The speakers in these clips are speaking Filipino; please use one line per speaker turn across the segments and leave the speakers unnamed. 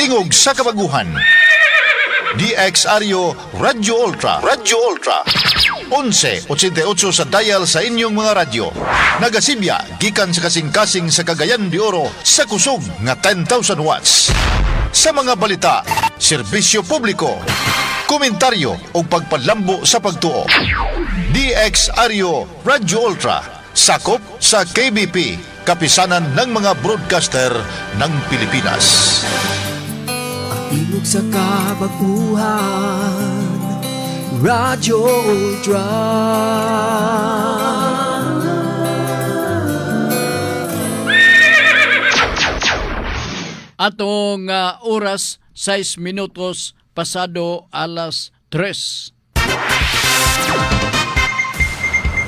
Tingog sa kabaguhan. DXRyo Radyo Ultra. Radyo Ultra. 1188 sa dial sa inyong mga radyo. Nagasibya, gikan sa kasing-kasing sa Cagayan de Oro sa kusog nga 10,000 watts. Sa mga balita, serbisyo publiko, komentaryo o pagpalambo sa pagtuo. DXRyo Radyo Ultra. Sakop sa KBP, kapisanan ng mga broadcaster ng Pilipinas.
Tingog sa kabaguhan, Radyo Ultra.
Atong oras 6 minutos pasado alas 3.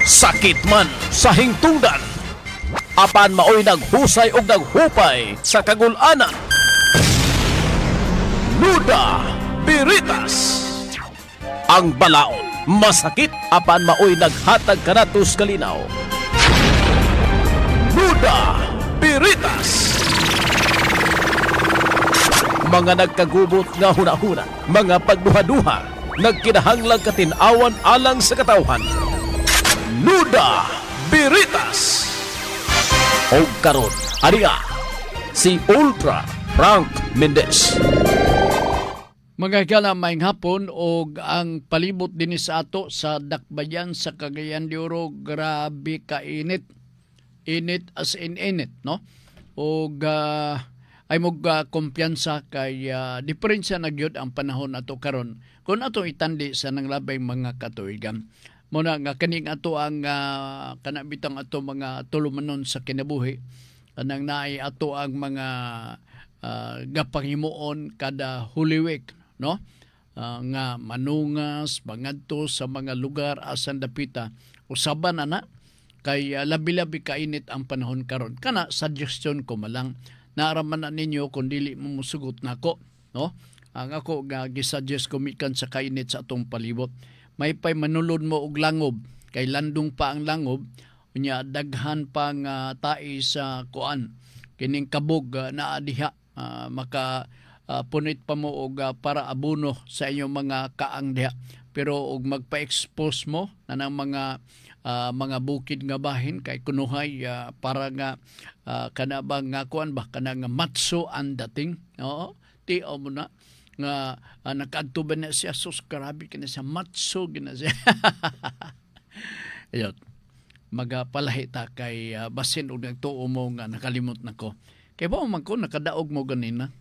Sakit man sa hingtungdan, apan maoy naghusay og naghupay sa kagul-anan. Nuda Biritas. Ang balaod masakit apan maoy naghatag kanatos kalinaw. Nuda Biritas. Mga nagkagubot nga hunahuna, mga pagduha-duha, nagkinahanglang katinawan alang sa katawhan. Nuda Biritas. O karon, ariya si Ultra Frank Mendez.
Mga kalamay hapon o ang palibot din sa ato sa dakbayan sa Cagayan de Oro, grabe ka init. Init as in init, no? O ay kumpiyansa kay diferensya na gyud ang panahon nato karon. Kung ato itandi sa nanglabay mga katuigan. Muna nga kaning ato ang kanabitang ato mga tulumanon sa kinabuhi. Kanang naay ato ang mga gapangimuon kada Holy Week, no? Nga manungas, mangadto sa mga lugar asan dapita. Usaban ana kay labi-labi kainit ang panahon karon. Kana suggestion ko malang naaraman na ninyo kung dili mo musugot nako, no? Ang ako gisuggest ko mikan sa kainit sa atong palibot. May pay manulod mo og langob kay landong pa ang langob unya daghan pa nga tai sa kuan kining kabog na diha maka punit pa mo og para abono sa inyong mga kaang diha, pero og magpa-expose mo na ng mga bukid nga bahin kay kunuhay para nga kanabang nga kuan ba kanang matso ang dating, oo, tiaw mo na nga nakadto ba na siya, sus grabe ka na siya, matso gina siya. Ayun, magapalahi ta kay basin og nagtuo mo nga nakalimot na ko. Kaya ba man ko nakadaog mo ganina?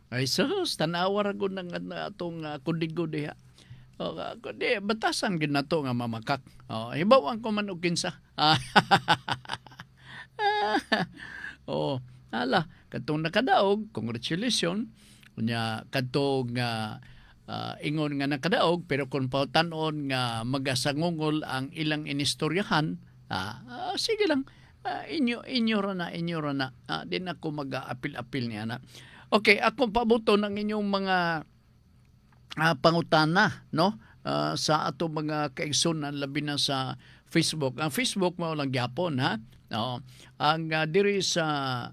Ay sus, tanawar ko ng atong kudigo diha. O, kundi batasan gid nato nga mamakak. O, hibawan ko man og kinsa. O, ala, katong nakadaog, congratulations. Kunya kadtong ingon nga nakadaog, pero kung pautan-on nga magasangungol ang ilang inistoryahan, sige lang, inyo ra na. Din ako mag-apil-apil niya na. Okay, akong pabuto ng inyong mga pangutana, no? Sa ato mga kaigsunan, labi na sa Facebook. Ang Facebook mo lang gyapon, ha? No? Ang diri sa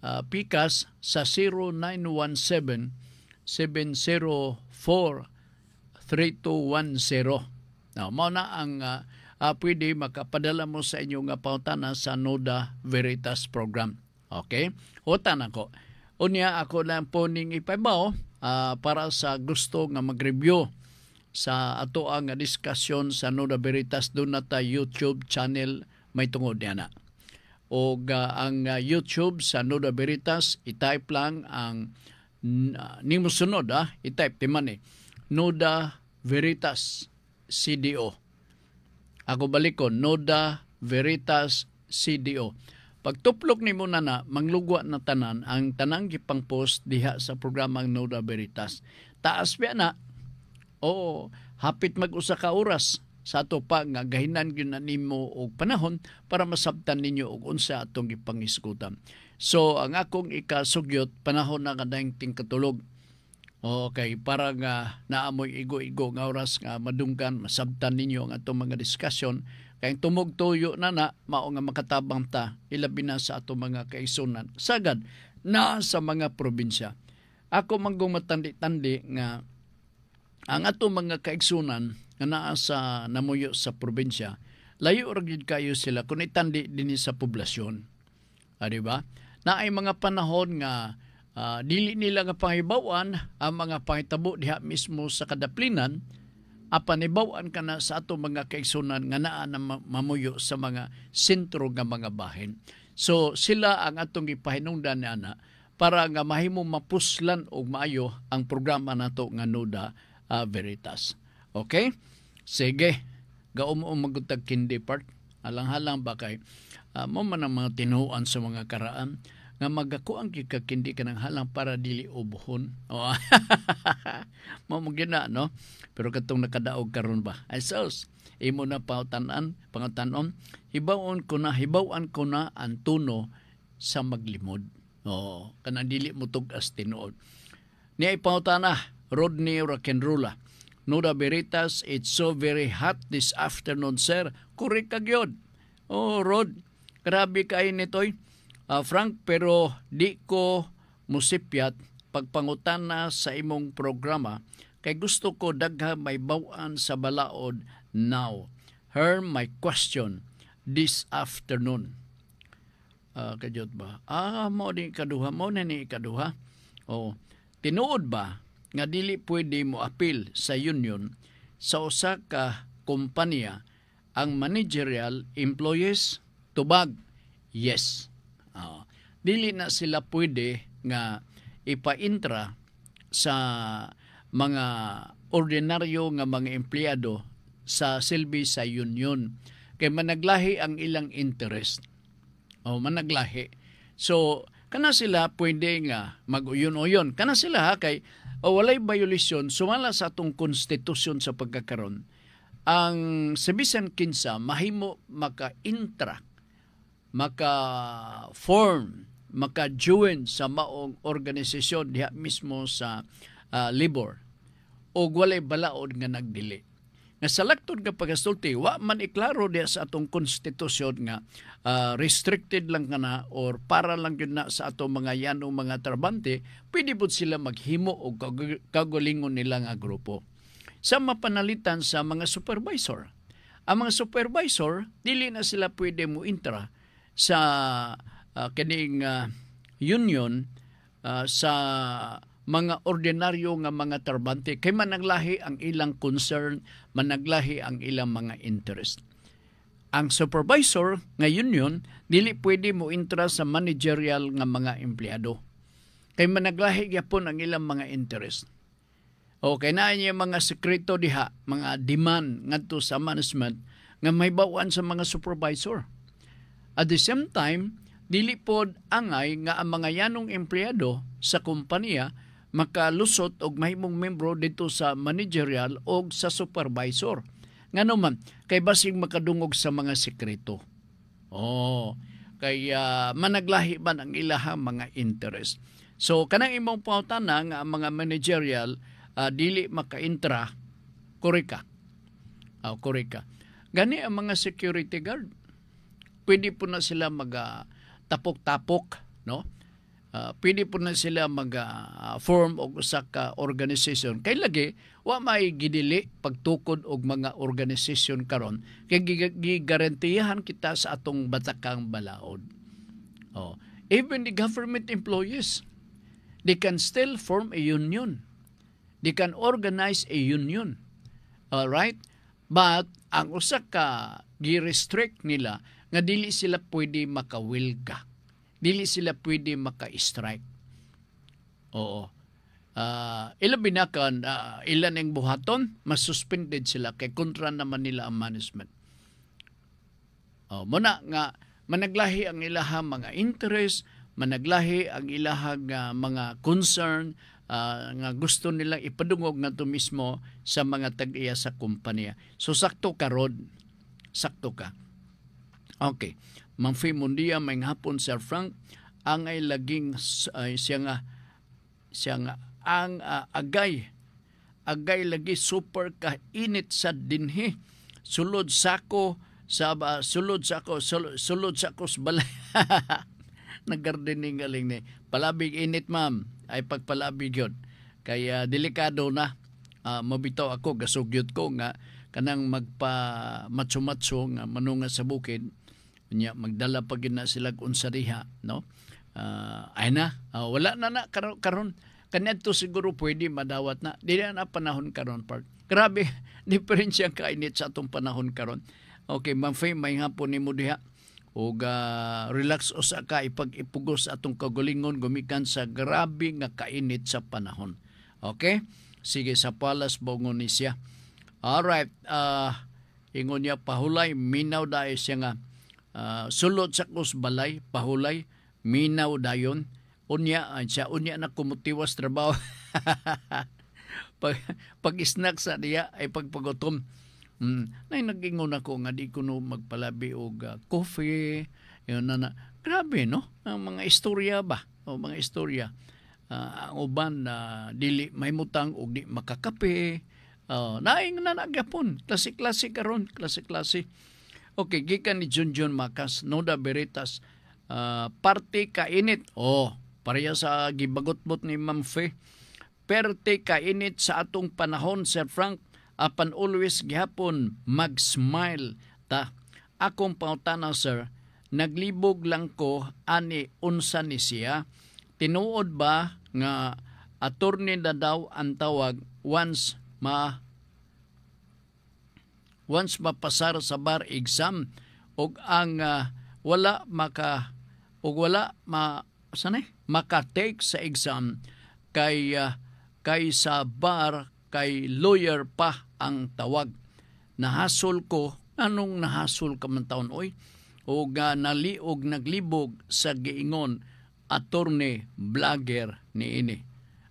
Pikas sa 0917-704-3210. Now, mao na ang pwede makapadala mo sa inyong pautana sa Nuda Veritas program. Okay? Utan ako. Unya ako lang po ning ipabaw para sa gusto nga mag-review sa ato ang diskusyon sa Nuda Veritas doon na ta YouTube channel may tungod niya na. O ang YouTube sa Nuda Veritas, i-type lang ang nimo sunod, i-type timan Nuda Veritas CDO. Ako balikon, Nuda Veritas CDO. Pagtuplok nimo na manglugwa na tanan ang tanang gipang post diha sa programang Nuda Veritas. Taas biya na. Oo, hapit mag-usa ka oras sa ato pa nga gahinan gyud na nimo og panahon para masabtan ninyo og unsa atong gipangisgutan. So ang akong ikasugyot panahon na kadayng tingkatulog. Okay, para nga naamoy igo-igo nga oras nga madunggan masabtan ninyo ang atong mga diskusyon kay tumog tuyo na mao nga makatabang ta ilabi na sa atong mga kaigsunan sagad na sa mga probinsya. ako manggong matandi-tandi nga ang ato mga kaigsunan nga naa sa namuyo sa probinsya, layo ra gyud kayo sila kung itandi dinhi sa poblasyon. Di ba? Naay mga panahon nga dili nila nga pangibaw-an ang mga pangitabo diha mismo sa kadaplinan, apanibaw-an ka na sa ato mga kaigsunan nga naa na mamuyo sa mga sentro nga mga bahin. So sila ang atong ipahinungdan ni ana para nga mahimo mapuslan og maayo ang programa nato nga Nuda Veritas. Okay? Sige. Gaum-umagutag kindi part. Alang-halang ba kay mo man ang mga tinuan sa mga karaan nga magakuang kikakindi ka ng halang para dili ubuhon. Oh. Mo gina, no? Pero katong nakadaog karon ba? Ay sus, imo na pangutanon, hibawan ko na ang tuno sa maglimod. Oh, kanang dili mo tugas tinuod. Niya ipangutana, Rodney Rock'n'Rolla. Nuda Veritas, it's so very hot this afternoon, sir. Kurik ka gyud. Oh, Rod, grabe kayo nito'y. Frank, pero di ko musipyat pagpangutana sa imong programa kay gusto ko dagha may bawan sa balaod now. Her my question this afternoon. Kadyot ba? Mo ni ikaduha. Mo na ni ikaduha. Tinuod ba nga dili pwede mo appeal sa union sa usa ka kompanya ang managerial employees? Tubag, yes. Dili na sila pwede nga ipa-intra sa mga ordinaryo nga mga empleyado sa silbi sa union kay managlahi ang ilang interest. Managlahi. So kana sila pwede nga mag-uyon-uyon. Kana sila kay walay violation sumala sa atong konstitusyon sa pagkakaron. Ang sabisan kinsa mahimo maka-intra, maka-form, maka-join sa maong organisasyon diha mismo sa labor o walay balaod nga nagdili. Nga sa laktod nga pagasulti, wa man iklaro diha sa atong konstitusyon nga restricted lang kana or para lang yun na sa atong mga yanong mga trabante, pwede po sila maghimo o kagulingon nila nga grupo. Sa mapanalitan sa mga supervisor. Ang mga supervisor, dili na sila pwede mo intra sa kining union sa mga ordinaryo nga mga trabante kay managlahi ang ilang concern, managlahi ang ilang mga interest. Ang supervisor nga union dili pwede mo intra sa managerial nga mga empleyado kay managlahi gyapon ang ilang mga interest. Okay na niya mga sekreto diha, mga demand ngadto sa management nga may bawan sa mga supervisor. At the same time, dili pod angay nga ang mga yanong empleyado sa kompanya makalusot og mahimong membro dito sa managerial o sa supervisor. Ngano man, kay basig makadungog sa mga sekreto. Kaya managlahi man ang ilahang mga interest. So, kanang imong pautana nga ang mga managerial dili maka-intra, koreka. Koreka. Gani ang mga security guard. Pwede po na sila mag-tapok-tapok, no? Pwede po na sila mag-form og usa ka organization. Kay lagi, wa may gidili pagtukod og mga organization karon kay gigarantiyahan kita sa atong batakang balaod. Even the government employees, they can still form a union. They can organize a union. All right? But ang usa ka gi-restrict nila nga dili sila pwede makawilga. Dili sila pwede maka-strike. Ilabi na kan ilan ang buhaton, masuspended sila kay kontra naman nila ang management. Muna nga managlahi ang ilahang mga interest, managlahi ang ilahang mga concern nga gusto nilang ipadungog na to mismo sa mga tag-iya sa kumpanya. So sakto ka Rod. Sakto ka. Okay. Mang Fee Mundia, may hapon Sir Frank, ang ay laging siya nga ang agay lagi super kainit sa dinhi. Sulod sako sa balay. Nag-gardening galing ni. Palabig init ma'am. ay pagpalabi gyud. Kaya delikado na mabitaw ako gasugyot ko nga kanang magpa matso-matso nga manunga sa bukid nya magdala pa gid na sila unsa diha, no? Ay na wala na karon kanadto siguro pwede madawat na dili na panahon karon part. Grabe diferensya kainit sa atong panahon karon. Okay, Ma'am Faye, may hapon nimo diha ug relax usa ka ipag-ipugos atong kagalingon gumikan sa grabe nga kainit sa panahon. Okay? Sige, sa palas bongon ni siya. Alright, ingon niya pahulay, minaw dahil siya nga sulod sa kus balay, pahulay, minaw dayon. Unya na kumutiwas trabaho. pag snack sa diya ay pagpagutom. Nay nagingon ako nga di ko no magpalabi og coffee. Yun na. Grabe, no? Ang mga istorya ba? O mga istorya. Ang uban na dili may mutang og di makakape. Naing na nagyapon. Klase-klase karon, klase-klase. Okay, gikan ni Junjun Makas, Noda Veritas, parte kainit. Pareha sa gibagot-bot ni Ma'am Faye. Parte kainit sa atong panahon, Sir Frank, apan always gihapon mag-smile ta. Akong pautana, sir, naglibog lang ko ani unsa ni siya. Tinuod ba nga attorney na daw ang tawag once mapasar sa bar exam og ang wala makatake sa exam kay sa bar kay lawyer pa ang tawag. Nahasol ko, anong nahasol ka man taon oy? O naliog naglibog sa giingon attorney vlogger ni ini.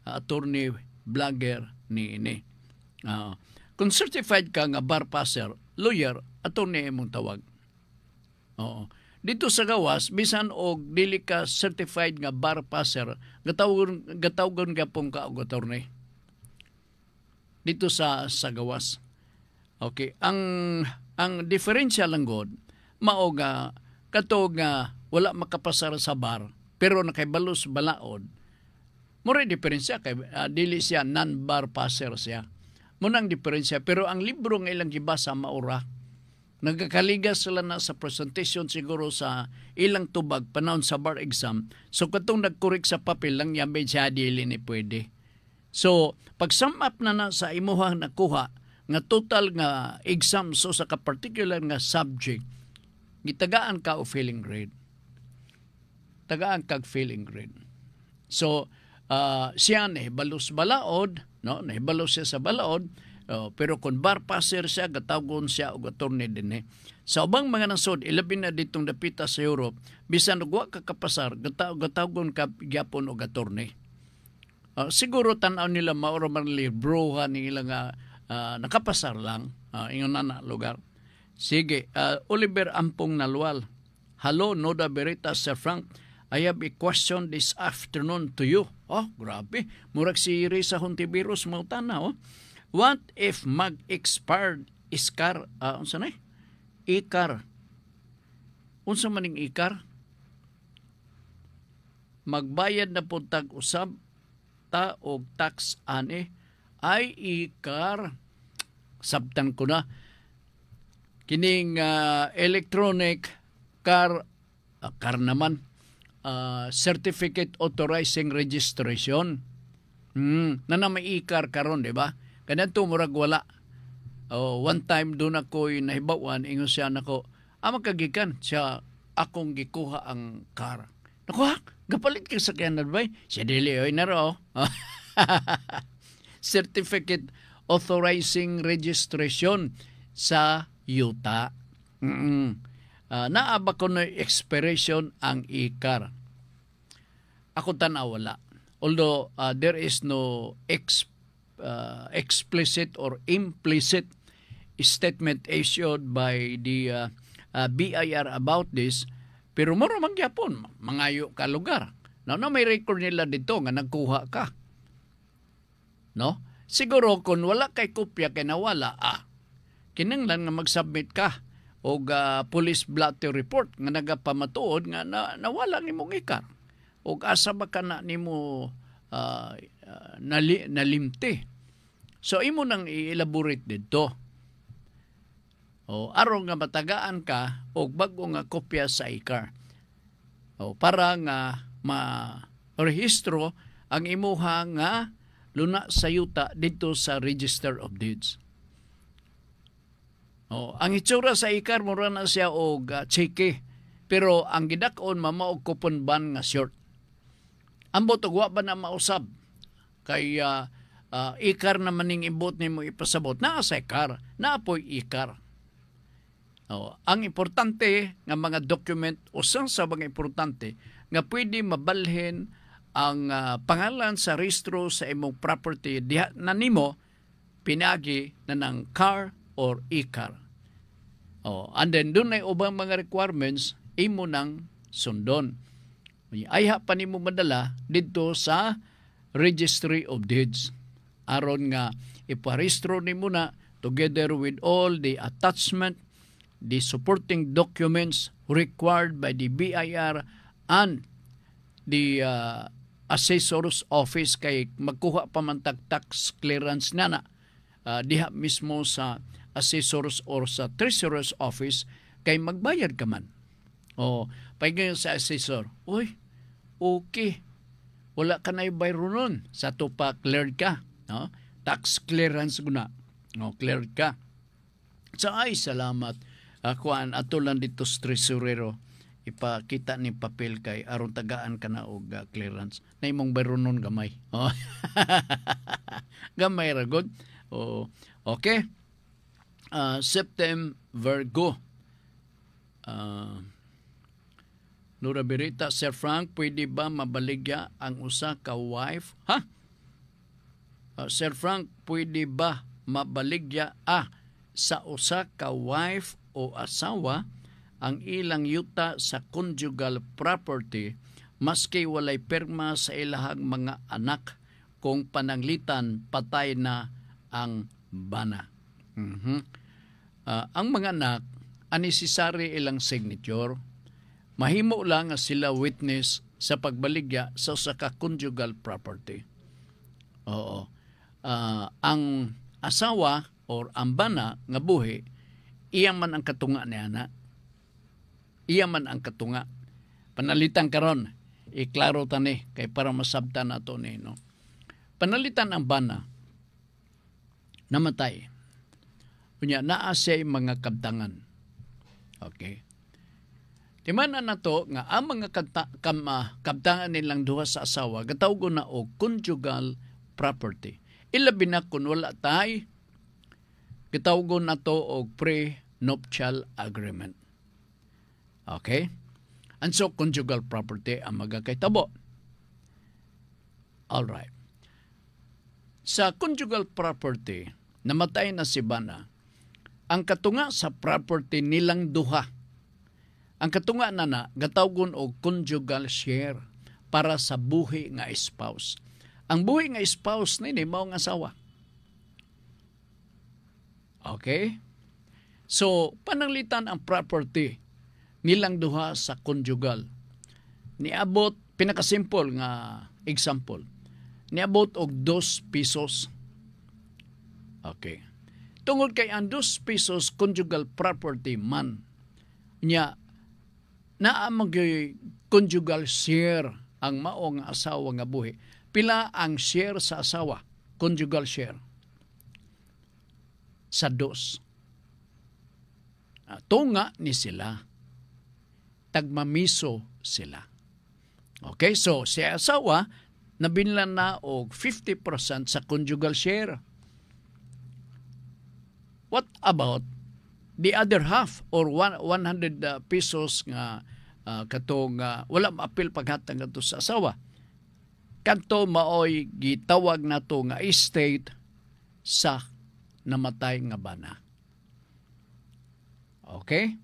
Attorney vlogger ni ini. Kung certified ka nga bar passer, lawyer, attorney imong tawag. Oo. Dito sa gawas, bisan og dili ka certified nga bar passer, gatawgon gapon ka og attorney. Dito sa gawas. Okay, ang diferensya lang god mao nga kato nga wala makapasar sa bar pero nakaibalos balaod. Mura diferensya kay dili siya non-bar passer siya. Munang diferensya pero ang libro nga ilang gibasa maura. Nagkakaligas sila na sa presentation siguro sa ilang tubag panahon sa bar exam. So katong nagkorek sa papel lang yan siya dili ni pwede. So, pag sum up na sa imuhang nakuha, nga total nga exam so sa ka-particular nga subject, gitagaan ka o failing grade. Tagaan kag failing grade. So, siya nahibalos balaod, no? Nahibalos siya sa balaod, pero kung bar passer siya, gatawgon siya o attorney din. Sa ubang mga nasod, ilabin na ditong dapita sa Europe, bisan nagwa ka kapasar, gatawgon ka gyapon o attorney. Siguro tanaw nila mauro man librohan nila nga nakapasar lang ingon na lugar. Sige, Oliver Ampong Nalwal. Hello, Noda Veritas, Sir Frank. I have a question this afternoon to you. Grabe. Murag si Risa Hontiveros mautana. What if mag-expired iskar? Unsa na? Ikar. Unsa maning ikar? Magbayad na po tag-usab og tax ani ay ikar. Sabtan ko na kining electronic car certificate authorizing registration. Na may ikar karon, di ba? Kanadto murag wala. One time doon ako nahibawan ingon siya nako makagikan siya akong gikuha ang car. Nakuha, gapalit ka sa kanan ba? Siya dili oy na ro. Certificate authorizing registration sa yuta. Naaba ko na expiration ang e-car. Ako tanaw wala. Although there is no explicit or implicit statement issued by the BIR about this, pero moro magyapon, mangayo ka lugar. No, may record nila dito nga nagkuha ka. No? Siguro kung wala kay kopya kay nawala, kinanglan nga mag-submit ka og police blotter report nga nagapamatuod nga nawala nimong ikar. Og asa ba ka na nimo nalimti. So imo nang i-elaborate dito. Aron nga matagaan ka og bag-o nga kopya sa ICAR. Para nga ma-rehistro ang imuha nga luna sa yuta dito sa Register of Deeds. Ang itsura sa ICAR mura na siya og cheque, pero ang gidak-on mama og coupon ban nga short. Ambot og wa ba na mausab kay ICAR na maning ibot nimo ipasabot na sa ICAR, na apoy ICAR. Ang importante nga mga document usang sa mga importante nga pwede mabalhin ang pangalan sa rehistro sa imong property diha na nimo pinagi na ng CAR or ICAR. And then doon ay ubang mga requirements imo nang sundon. Ayha pa nimo madala dito sa Registry of Deeds aron nga iparehistro nimo na together with all the attachment, the supporting documents required by the BIR and the Assessor's Office kay magkuha pa man tag tax clearance na diha mismo sa Assessor's or sa Treasurer's Office kay magbayad ka man. Pagkain sa Assessor, uy, okay, wala ka na ibayro nun sa tupa, cleared ka. No? Tax clearance guna. Cleared ka. So ay, salamat. Kuan ato lang dito sa tresurero ipakita ni papel kay aron tagaan ka na og clearance na imong bayro nun gamay. Gamay ra gud. Okay. September go. Nora Berita, Sir Frank, pwede ba mabaligya ang usa ka wife? Sir Frank, pwede ba mabaligya sa usa ka wife o asawa ang ilang yuta sa conjugal property maski walay pirma sa ilahang mga anak kung pananglitan patay na ang bana? Ang mga anak unnecessary ilang signature, mahimo lang nga sila witness sa pagbaligya sa usa ka conjugal property. Ang asawa or ang bana nga buhi, iya man ang katunga ni ana. Iya man ang katunga. Panalitan karon, iklaro tani kay para masabtan nato ni no. Panalitan ang bana namatay. Unya naa siya mga kabtangan. Okay. Timanan na to nga ang mga kabtangan nilang duha sa asawa gatawgo na og conjugal property. Ilabi na kung wala tay, gatawgo na to og pre-nuptial agreement. Okay? And so conjugal property ang magakahitabo. Alright. Sa conjugal property, namatay na si bana, ang katunga sa property nilang duha. Ang katunga na gatawgon og conjugal share para sa buhi nga spouse. Ang buhi nga spouse nini mao nga asawa. Okay? So, pananglitan ang property nilang duha sa conjugal. Niabot, pinakasimple nga example, niabot og 2 pesos. Okay. Tungod kay ang 2 pesos conjugal property man, nya naa magay conjugal share ang mao nga asawa nga buhi. Pila ang share sa asawa? Conjugal share. Sa 2. Tunga ni sila. Tagmamiso sila. Okay, so si asawa nabinlan na og 50% sa conjugal share. What about the other half or 100 pesos nga katong wala maapil paghatag ato sa asawa? Kanto maoy gitawag nato nga estate sa namatay nga bana. Okay?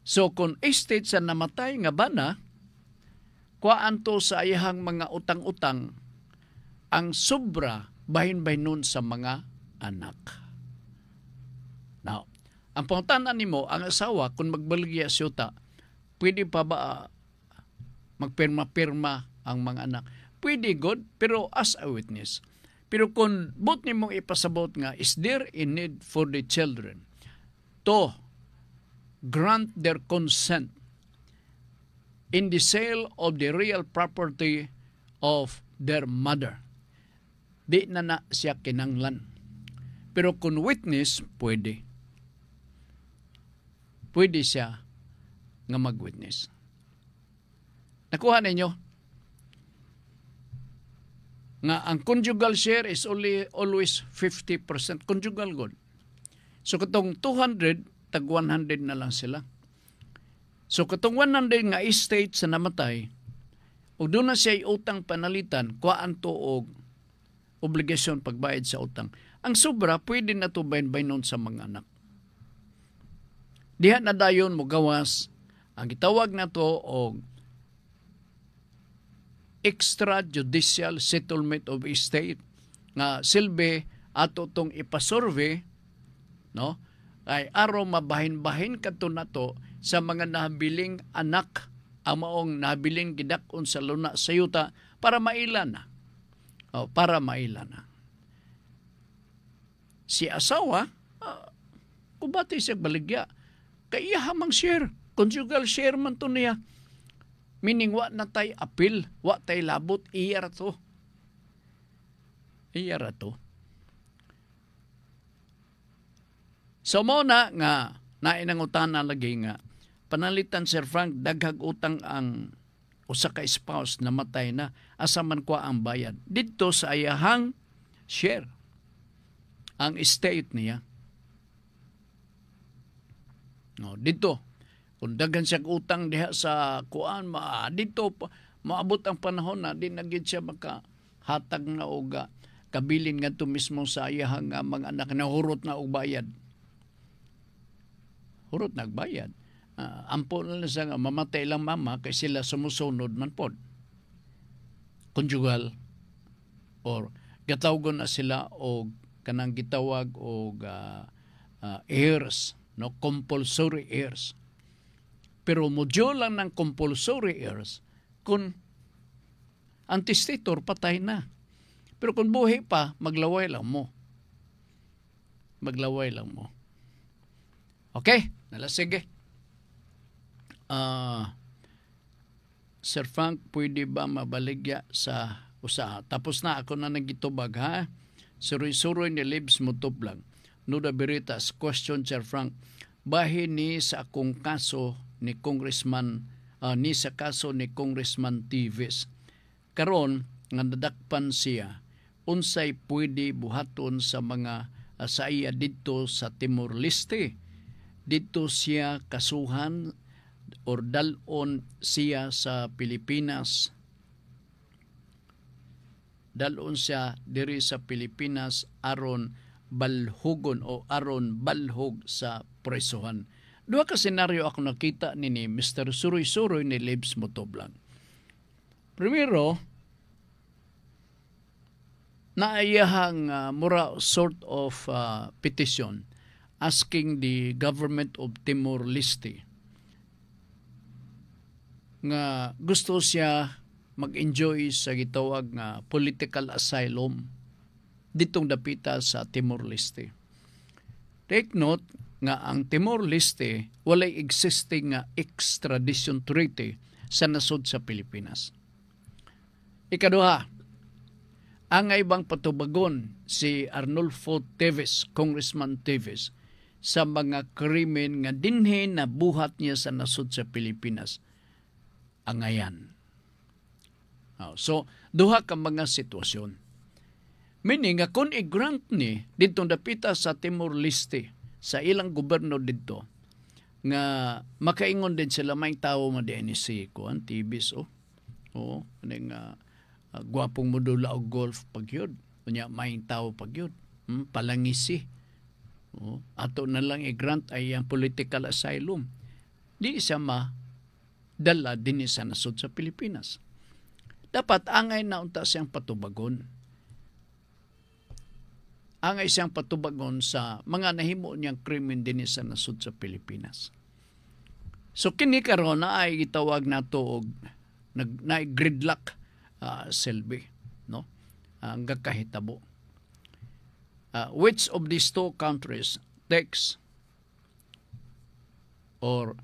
So kung estate sa namatay nga bana, kuhaan to sa ayahang mga utang-utang ang sobra bahin-bahinon sa mga anak. Now, ang pangutanan nimo, ang asawa, kung magbaligya siyota, pwede pa ba magpirma-pirma ang mga anak? pwede good, pero as a witness. Pero kung bot ni mong ipasabot nga, is there a need for the children to grant their consent in the sale of the real property of their mother? Di na siya kinanglan. Pero kung witness, pwede. Pwede siya nga mag-witness. Nakuha ninyo? Nga ang conjugal share is always 50% conjugal good. So katong 200, tag 100 na lang sila. So katong 100 nga estate sa namatay, o doon na siya utang panalitan, kuhaan to og obligasyon pagbayad sa utang. Ang sobra, pwede na to bayn-baynon sa mga anak. Diha na dayon mo gawas, ang gitawag na to og extrajudicial settlement of estate nga silbi ato tong ipasurvey, no, ay araw mabahin-bahin kadto nato sa mga nabiling anak ang maong nabiling gidakon sa luna sa yuta para maila na. Para maila na. Si asawa, kubati siya baligya. Kaya hamang share. Conjugal share man to niya. Meaning, wa na tay apil. Wa tay labot. Iyara to. Iyara to. So, mo na nga, nainangutan na lagi nga, panalitan Sir Frank, daghag utang ang usa ka spouse na matay na, asa man kwa ang bayad. Dito sa ayahang share. Ang estate niya. No, dito. Kung daghan siya utang diha sa kuan, dito maabot ang panahon na di na gid siya makahatag na og kabilin ngadto mismo sa iyahang mga anak na hurot na og bayad. Hurot nagbayad. Ampo na siya nga mamatay lang mama kay sila sumusunod man pod. Conjugal or gatawgon na sila og kanang gitawag og heirs, no, compulsory heirs. Pero modyo lang ng compulsory heirs kung ang testator patay na. Pero kung buhay pa, maglaway lang mo. Maglaway lang mo. Okay? Sige. Sir Frank, pwede ba mabaligya sa usaha? Tapos na ako na nagitubag, ha? Suroy-suroy ni Libs mo tublang. Nuda Beritas, question, Sir Frank. Bahin ni sa akong kaso ni Congressman, sa kaso ni Congressman Tives. Karon nga nadakpan siya, unsay pwede buhaton sa mga sa iya dito sa Timor-Leste. Dito siya kasuhan or dalon siya sa Pilipinas. Dalon siya diri sa Pilipinas aron balhugon o aron balhog sa presohan. Duha ka senaryo ako nakita ni Mr. Suroy-Suroy ni Libs Motoblang. Primero, naayahang mura sort of petition asking the government of Timor-Leste nga gusto siya mag-enjoy sa gitawag nga political asylum ditong dapita sa Timor-Leste. Take note nga ang Timor-Leste walay existing nga extradition treaty sa nasod sa Pilipinas. Ikaduha, ang ibang patubagon si Arnulfo Teves, Congressman Teves, sa mga krimen nga dinhi na buhat niya sa nasod sa Pilipinas. Angayan. So, duha ka mga sitwasyon. Meaning, nga kung i-grant ni dito dapita sa Timor-Leste, sa ilang gobyerno dito, nga makaingon din sila may tao madiyan si Kuan Tibis, gwapong modula og golf pagyod. Kunya may tao pagyod. Palangisi. Ato na lang i-grant ay ang political asylum. Di siya dala din sa nasod sa Pilipinas. Dapat angay na unta siyang patubagon. Angay siyang patubagon sa mga nahimo niyang krimen din sa nasod sa Pilipinas. So kini karon na ay gitawag nato og na gridlock Selby, no? Ang kakahitabo. Which of these two countries takes or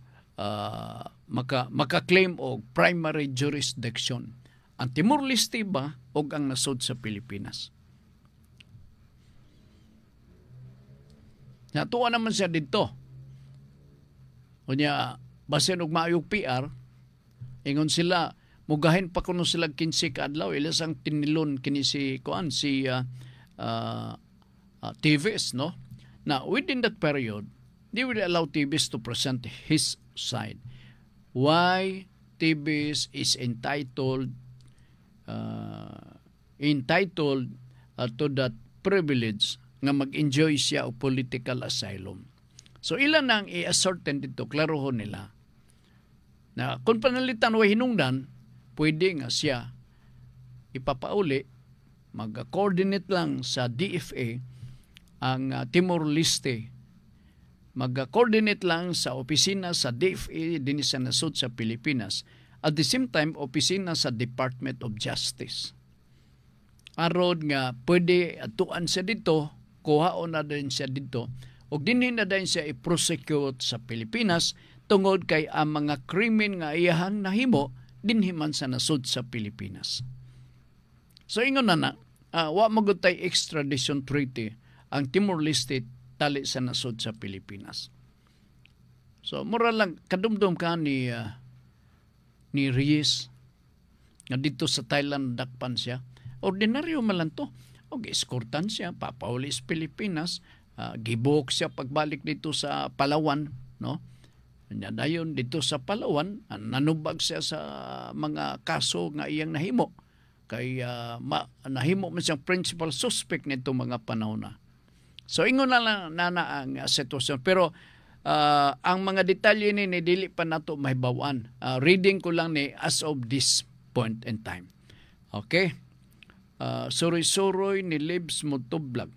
maka-claim og primary jurisdiction? Ang Timor-Leste ba o ang nasod sa Pilipinas? Natuwa naman siya dito. Kunya, basin og maayong PR, ingon sila, mugahin pa kuno sila 15 kaadlaw, ilas ang tinilon kini si TVS, no? Now, within that period, they will allow TVS to present his side. Why TVS is entitled to that privilege nga mag-enjoy siya o political asylum. So ilan nang i-ascertain dito, klarohon nila na kung panalitan o hinungdan, pwede nga siya ipapauli, mag-coordinate lang sa DFA ang Timor-Leste, mag-coordinate lang sa opisina sa DFA din sa nasod sa Pilipinas, at the same time opisina sa Department of Justice. Aron nga pwede atuan siya dito, kuhaon na din siya dito, o dinhin na din siya i-prosecute sa Pilipinas tungod kay ang mga krimen nga iyahang nahimo dinhiman sa nasod sa Pilipinas. So ingon na wa magutay extradition treaty ang Timor-Leste tali sa nasod sa Pilipinas. So mura lang kadumdum ka ni Reyes nga dito sa Thailand dakpan siya. Ordinaryo man lang to. Og eskortan siya papauli sa Pilipinas, gibok siya pagbalik dito sa Palawan, no? Dayon dito sa Palawan, nanubag siya sa mga kaso nga iyang nahimo. Kay nahimo man siyang principal suspect nito mga panahon na. So ingon na lang na ang sitwasyon. Pero ang mga detalye ni dili pa nato mahibawan. Reading ko lang ni as of this point in time. Okay? Suroy-suroy ni Libs Motoblag.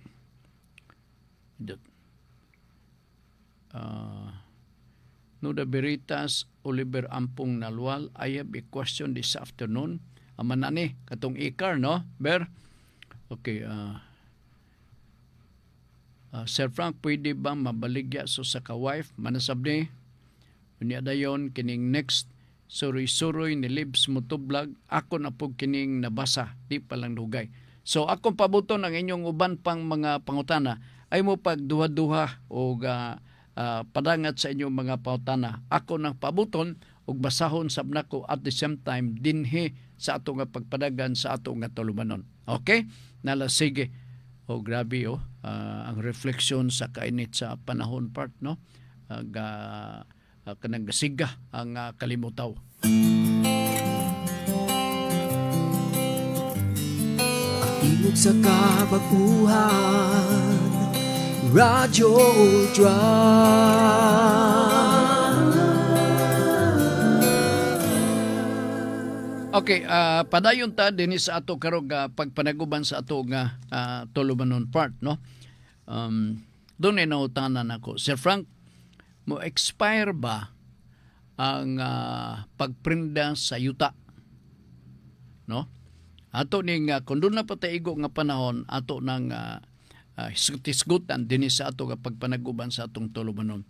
Nuda Beritas, Oliver Ampong Nalwal, I have a question this afternoon. Amanani, katong ikar, no? Ber? Okay, Sir Frank, pwede ba mabaligya so sa ka-wife? Manasab ni, unya dayon, kining next, suroy-suroy ni Libs Motoblag, ako na po kining nabasa, di palang dugay. So, akong pabuton ang inyong uban pang mga pangutana, ay mo pagduha-duha o padangat sa inyong mga pangutana. Ako nang pabuton o basahon sab nako at the same time dinhi sa ato nga pagpadagan sa ato nga tulumanon. Okay? Nala sige. O grabe ang refleksyon sa kainit sa panahon part, no? Kanang gasiga ang kalimutaw.
Imog sa kabaguhan, Radyo Ultra.
Okay, padayon ta din sa ato karong pagpanaguban sa ato nga tulumanon part, no? Doon ay nautanan ako. Sir Frank, mo expire ba ang pagprinda sa yuta, no? Ato ning kung doon na pataigo nga panahon ato nang tisgutan din sa ato nga pagpanaguban sa atong tulumanon.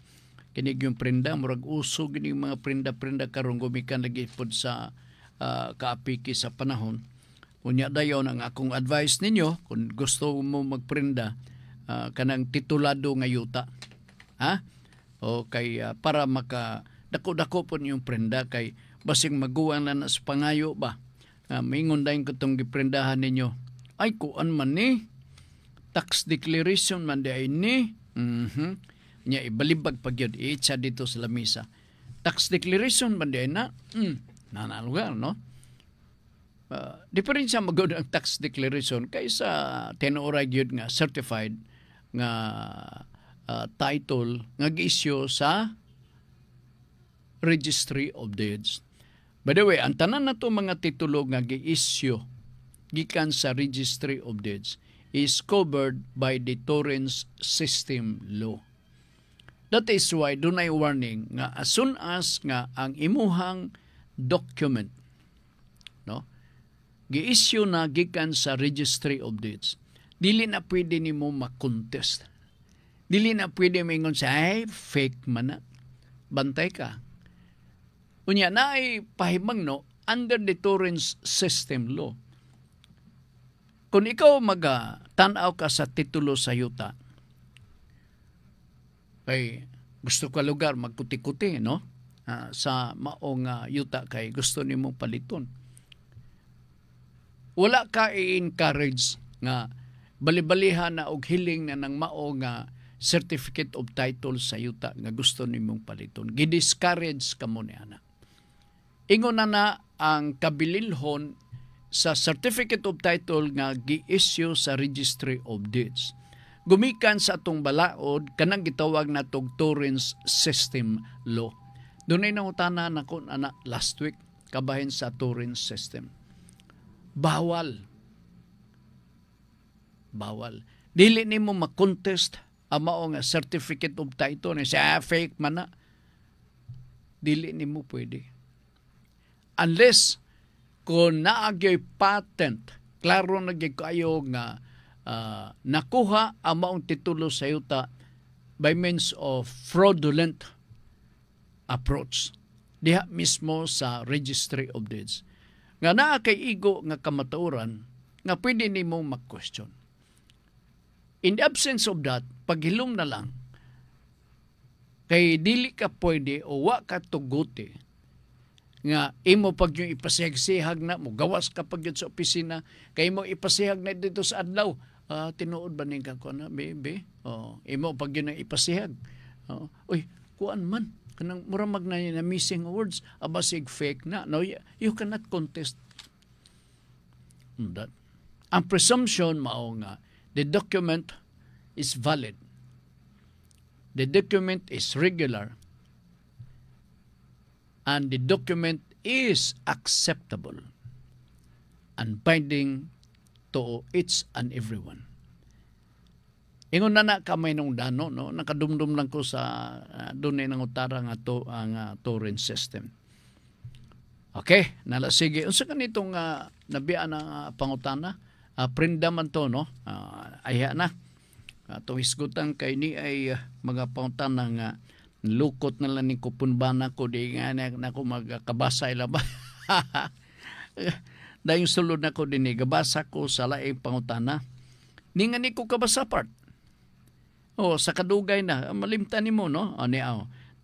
Kinig yung prinda murag uso gini mga prinda karon gumikan lagi pod sa kaapiki sa panahon. Unya dayon ang akong advice ninyo kung gusto mo magprinda kanang titulado nga yuta. Ha? O kay para maka dako-dako po yung prenda kay basing maguwang na sa pangayo ba. Maingon dayon katong giprendahan ninyo. Ay kuan man ni tax declaration man di ay ni. Nya ibalibag pag yun iitsa dito sa lamisa. Tax declaration man di ay na. Nanalugar, no? Diferensya magod ang tax declaration kaysa tinuoray gyud nga certified nga title nga gi-issue sa Registry of Deeds. By the way, ang tanan na to mga titulo nga gi-issue gikan sa Registry of Deeds is covered by the Torrens System Law. That is why dunay warning nga as soon as nga ang imuhang document, no, gi-issue na gikan sa Registry of Deeds, dili na pwede nimo ma-contest. Dili na pwede maingon sa ay fake man na. Bantay ka. Unya na ay pahimang no under the Torrens system law. Kung ikaw tanaw ka sa titulo sa yuta, kay gusto ka lugar magkuti-kuti, no? Sa maong yuta kay gusto nimong paliton. Wala ka i-encourage nga balibalihan na og hiling na ng maong certificate of title sa yuta nga gusto nimong paliton. Gidiscourage ka mo niya. Ingon na ang kabililhon sa certificate of title nga gi-issue sa Registry of Deeds. Gumikan sa atong balaod kanang gitawag na tog Torrens system law. Dunay nangutana nako ana last week kabahin sa Torrens system. Bawal. Dili nimo ma-contest ang mao nga certificate of title ni sa fake man na. Dili nimo pwede. Unless kung naagay patent, klaro na kayo nga nakuha ang maong titulo sa yuta by means of fraudulent approach. Diha mismo sa Registry of Deeds. Nga naa kay igo nga kamatuoran nga pwede nimo mag-question. In the absence of that, paghilom na lang, kay dili ka pwede o wa ka tuguti nga imo pag yung ipasihag-sihag na mo, gawas ka pag yun sa opisina, kay mo ipasihag na dito sa adlaw, tinuod ba ning kako na, bebe? Imo pag yun ang ipasihag. Uy, kuan man, kanang muramag na yun na missing words, abasig fake na. No, you cannot contest that. Ang presumption mao nga, the document is valid. The document is regular. And the document is acceptable and binding to each and everyone. Ingon na kamay nung dano, no? Nakadumdum lang ko sa dunay nang utara nga to ang Torrens system. Okay, nalasige. Unsa kanitong nabiyaan na pangutana? Prenda man to, no? Ayha na. Tuhisgutan kay ni ay mga pangutana nga lukot na lang ni kupunbana ko di nga na ko magkabasa ila ba. Dahil sulod na ko din gabasa ko sa laing pangutana. Ni nga ni ko kabasa part. Sa kadugay na malimtan nimo no.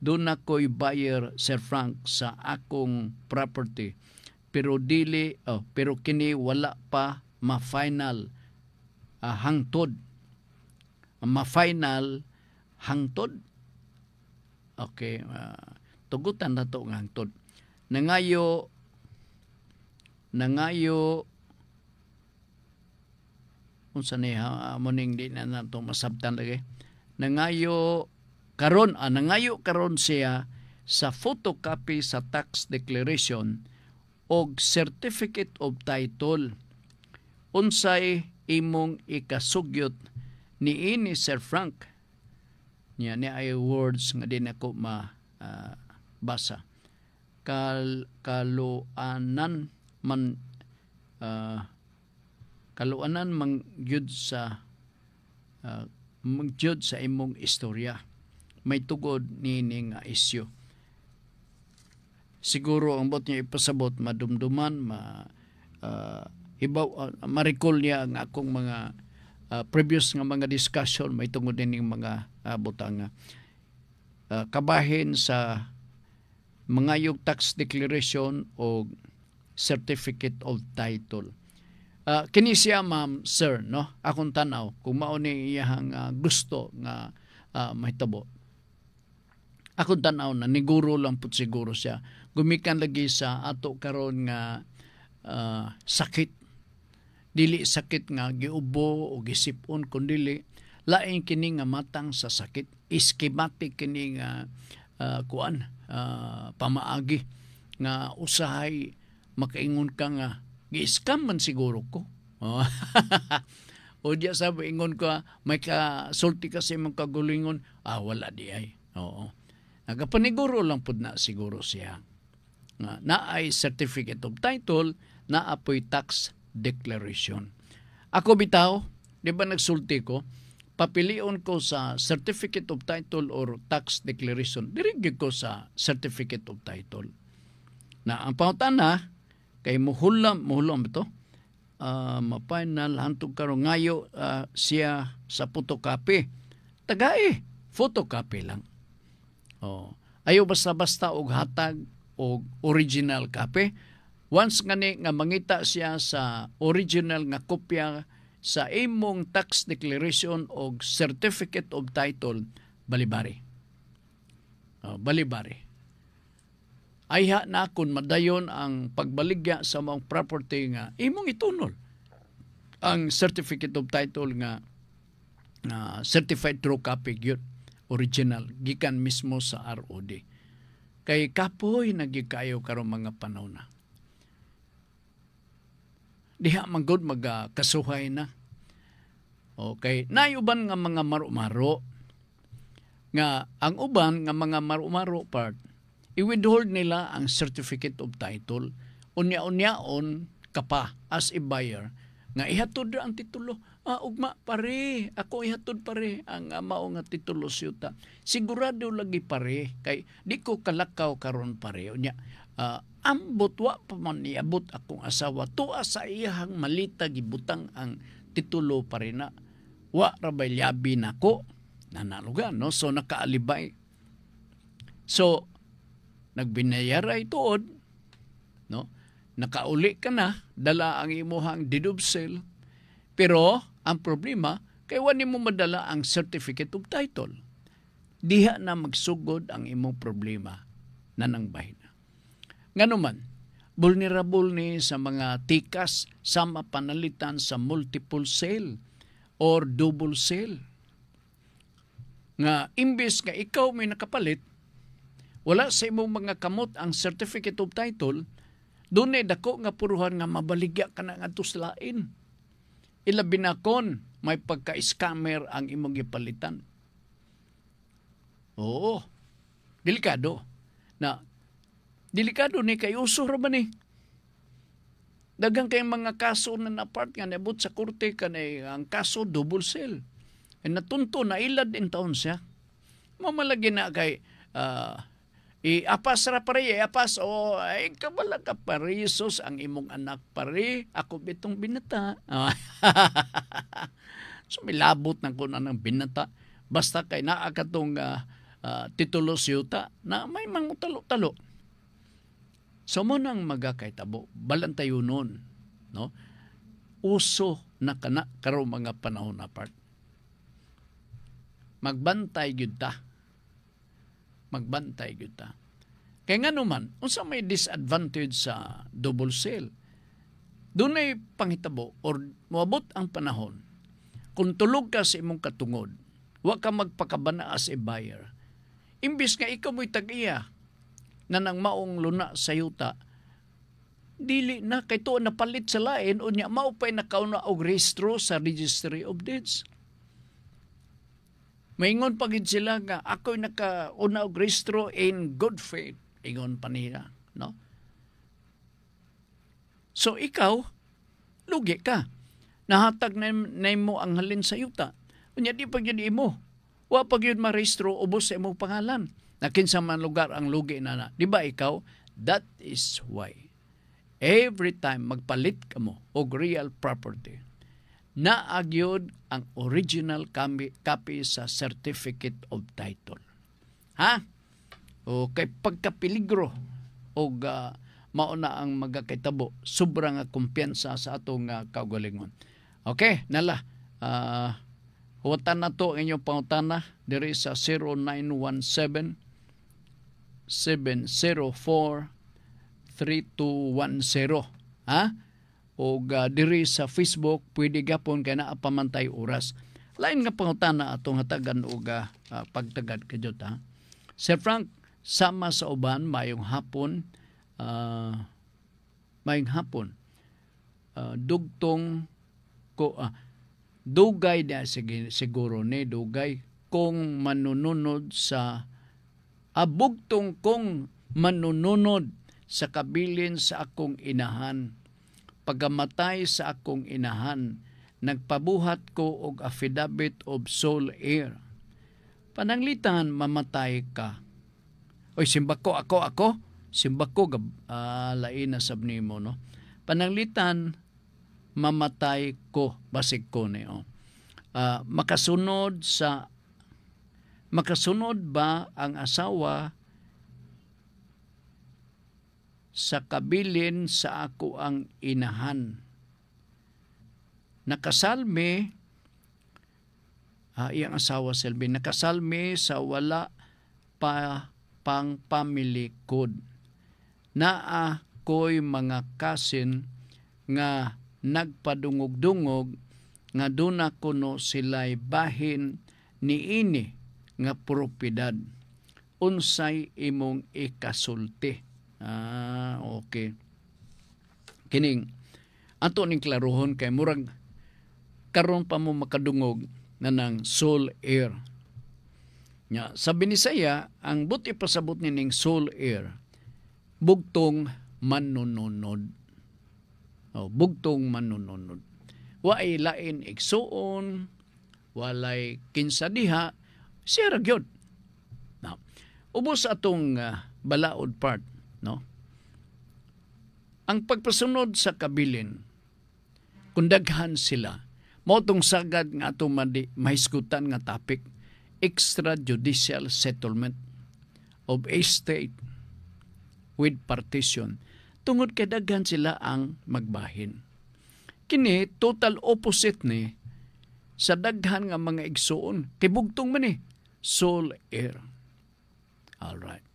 Doon na ko'y buyer Sir Frank sa akong property. Pero kini wala pa ma-final hangtod. Ma-final hangtod. Okay, tugutan na to ng hangtod. Nangayo unsa ni muning di na nato masabtan lagi. Nangayo karon siya sa photocopy sa tax declaration og certificate of title. Unsay imong ikasugyot niini Sir Frank? Niya ni ay words nga din ako basa. Kaluanan man gyud sa magyud sa imong istorya. May tugod nining isyu. Siguro ang bot niya ipasabot madumduman, ma-recall niya ang akong mga previous nga mga discussion, may tungod din yung mga butang kabahin sa mga yung tax declaration o certificate of title. Kini siya ma'am, sir, no? Akong tanaw, kung mauni iyahang gusto nga mahitabo. Akong tanaw na niguro lang put siguro siya. Gumikan lagi sa ato karon nga sakit. Dili sakit nga giubo o gisipon kundi lain kini nga matang sa sakit. Ischematic kini nga pamaagi nga usahay makaingon ka nga gi-scam man siguro ko. O diya sabi ingon ko may kasulti kasi mong kagulingon, wala di ay. Oo. Nagapaniguro lang pud na siguro siya. Na ay certificate of title, na apoy tax declaration. Ako bitaw, di ba nagsulti ko, papilion ko sa certificate of title or tax declaration. Dirigid ko sa certificate of title. Na ang pangutana, kay muhulam ito, ma-final hantog karon ngayo siya sa photocopy. Tagay, photocopy lang. Ayaw basta-basta og hatag og original copy. Once nga mangita siya sa original nga kopya sa imong tax declaration o certificate of title, balibari. Balibari. Ayha na kung madayon ang pagbaligya sa mga property nga imong itunol. Ang certificate of title nga certified true copy yun, original, gikan mismo sa ROD. Kay kapoy nagikayo karong mga panahon na. Diha manggod magkasuhay na. Okay, nayuban nga mga maro-maro nga ang uban nga mga maro-maro part i-withhold nila ang certificate of title unya-unyaon kapa as a buyer nga ihatod ang titulo. Ugma pare, ako ihatod pare ang mao nga titulo siyuta. Sigurado lagi pare kay di ko kalakaw karon pare unya. Ambot wa pa man niabot akong asawa tuwa sa iyang malita gibutang ang titulo pare na wa rabay liabi nako nanalugan no, so nakaalibay. So nagbinayara ituod no, nakauli ka na, dala ang imuhang didubsel, pero ang problema kay wani mo madala ang certificate of title. Diha na magsugod ang imong problema na nang bahin. Nganuman, vulnerable ni sa mga tikas sa mapanalitan sa multiple sale or double sale. Nga imbes nga ikaw may nakapalit, wala sa imong mga kamot ang certificate of title, doon dako nga puruhan nga mabaligya ka na nga tuslain. Ilabi na kon may pagka-scammer ang imong gipalitan. Oo, delikado. Delikado ni kay uso ra ba ni? Daghang kay mga kaso na napart nga nabot sa korte kanay ang kaso double sale. E natunto na ilad in taon siya. Mamalagi na kay apas ra pare, apas ay kabala ka pare, sus ang imong anak pare, ako bitong binata. So milabot na ko na ng binata. Basta kay naa katong titulo siyuta na may mangutalo-talo. So mo nang magakaitabo, balantayo nun, no? Uso na kana karo mga panahon na part. Magbantay gyud ta. Magbantay gyud ta. Kaya nga naman, unsa may disadvantage sa double sale? Doon ay panghitabo or moabot ang panahon. Kung tulog ka sa imong katungod, wa ka magpakabana as a buyer. Imbis nga ikaw mo'y tag-iya na nang maong luna sa yuta, dili na kay to napalit sa lain o niya mao pa'y nakauna og rehistro sa Registry of Deeds. Maingon pagid sila nga ako'y nakauna og rehistro in good faith. Ingon pa nila, no? So ikaw, lugi ka. Nahatag na mo ang halin sa yuta. Unya di pag yun imo. Wa pag yun marehistro, ubos sa imong pangalan. Na kinsa man lugar ang lugi na. Di ba ikaw? That is why every time magpalit ka mo og real property, naagyod ang original copy sa certificate of title. Ha? O kay pagkapiligro og mauna ang magakaitabo, sobrang kumpiyansa sa atong kaugalingon. Okay, nala. Huwatan na to ang inyong pangutana diri sa 0917-704-3210. Ha? O diri sa Facebook, pwede gapon kay naa pamantay oras. Lain nga pangutana atong hatagan o pagtagad kadyot. Ha? Sir Frank, sama sa uban, mayong hapon, dugtong ko, dugay na siguro ni dugay kung manununod sa abugtong kong manununod sa kabilin sa akong inahan pagamatay sa akong inahan, nagpabuhat ko og affidavit of sole heir. Pananglitan mamatay ka. Oy, simbako ako. Simbako lain na sabnimo, no. Pananglitan mamatay ko, basig ko ni makasunod ba ang asawa sa kabilin sa ako ang inahan? Nakasalmi iyang asawa Selby, nakasalmi sa wala pa pang family code. Naa ko'y mga kasin nga nagpadungog-dungog nga duna kuno sila'y bahin niini nga propiedad. Unsay imong ikasulti. Okay. Kining ato ning klaruhon kay murag karon pa mo makadungog na ng sole heir. Nya sabi ni Saya, ang buti pasabot ni ning sole heir bugtong manununod. Bugtong manununod. Waay lain igsuon, walay kinsa diha, siya ra gyud. Now, ubos atong balaod part, no? Ang pagpasunod sa kabilin, kung daghan sila, mao tong sagad nga atong mahisgutan nga topic, extrajudicial settlement of estate with partition. Tungod kay daghan sila ang magbahin. Kini total opposite ni sa daghan nga mga igsuon. Kay bugtong man ni sole heir. Alright.